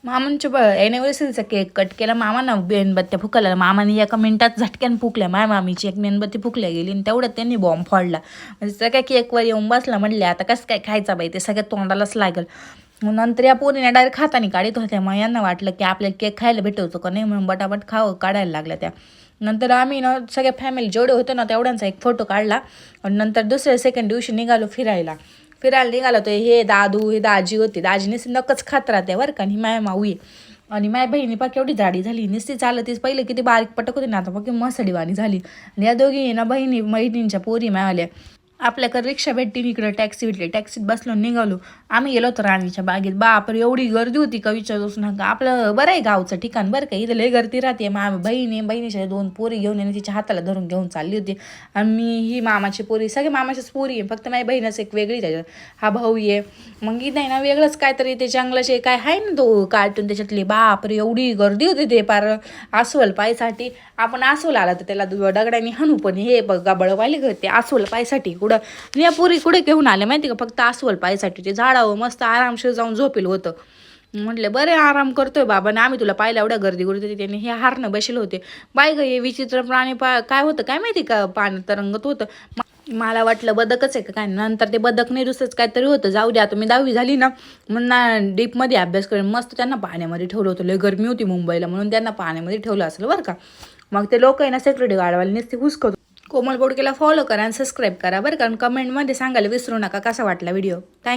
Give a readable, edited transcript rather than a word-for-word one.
मामांच्या एनिव्हर्सरीचा cake cut केला. मामांना मेणबत्त्या फुकायला मामाने एका मिनिटात झटक्यान फुकल्या. मामीची एक मेणबत्ती फुकल्या गेली आणि तेवढ्यात त्यांनी बॉम्ब फोडला. म्हणजे सगळ्या केकवर येऊन बसला. म्हणले आता कसं काय खायचा बाई, ते सगळ्या तोंडालाच लागल. नंतर या पोरीने डायरेक्ट हाताने काढत होत्या. मग यांना वाटलं की आपल्याला केक खायला भेटवतो का नाही, म्हणून बटाबट काढायला लागल्या त्या. नंतर आम्ही ना सगळ्या फॅमिली जेवढे होते ना तेवढ्यांचा एक फोटो काढला. आणि नंतर दुसऱ्या सेकंड दिवशी निघालो फिरायला निघालो. तर हे दादू हे दाजी होते. दाजीने नकच खात राहते बरं का. आणि माय माऊ आहे. आणि माझ्या बहिणी पाक एवढी जाडी झाली, नुसती चालतीच. पहिले किती बारीक पटक होती ना, आता मग मसडीवाणी झाली. आणि या दोघी ना बहिणींच्या पोरी मावल्या. आपल्याकडे रिक्षा भेटली, इकडं टॅक्सी भेटली. टॅक्सीत बसलो निघालो. आम्ही गेलो होतो राणीच्या बागेत. बापरे एवढी गर्दी होती का विचारूच नका. आपलं बरं आहे गावचं ठिकाण बरं का, इथं लय गर्दी राहते. बहिणीच्या 2 पोरी घेऊन आणि तिच्या हाताला धरून घेऊन चालली होती. आणि ही मामाची पोरी, सगळे मामाच्याच पोरी आहे. फक्त माझ्या बहिणीच एक वेगळी त्याच्यात. हा भाऊ आहे. मग इथे ना वेगळंच काहीतरी ते जंगलाचे काय आहे ना तो कार्टून त्याच्यातले. बापरे एवढी गर्दी होती ते पार अस्वल पायसाठी. आपण अस्वल आला तर त्याला दगडाने हाणू, पण हे बघा बळवायले घर ते अस्वल पायसाठी कुठं या पोरी कुठे घेऊन आले माहिती का, फक्त अस्वल पायसाठी. ते झाडावं मस्त आरामशीर जाऊन झोपेल होतं. म्हटले बरे आराम करतोय बाबा ना, आम्ही तुला पाहिलं एवढ्या गर्दी होती. त्यांनी हे हारणं बसले होते. बाय ग हे विचित्र प्राणी काय होतं काय माहिती का, पाणी तरंगत होतं. मला वाटलं बदकच आहे का काय. नंतर ते बदक नाही दुसरंच काहीतरी होतं. जाऊ द्या, आता मी 10वी झाली ना म्हणून ना डीपमध्ये अभ्यास करेन. मस्त त्यांना पाण्यामध्ये ठेवलं होतं. लय गरमी होती मुंबईला म्हणून त्यांना पाण्यामध्ये ठेवलं असेल बरं का. मग ते लोक आहे ना सेक्युरिटी गार्डवाले नुसते हुसकत. कोमल बोडकेला फॉलो करा आणि सबस्क्राईब करा बरं का. कमेंटमध्ये सांगायला विसरू नका कसा वाटला व्हिडिओ. थँक्यू.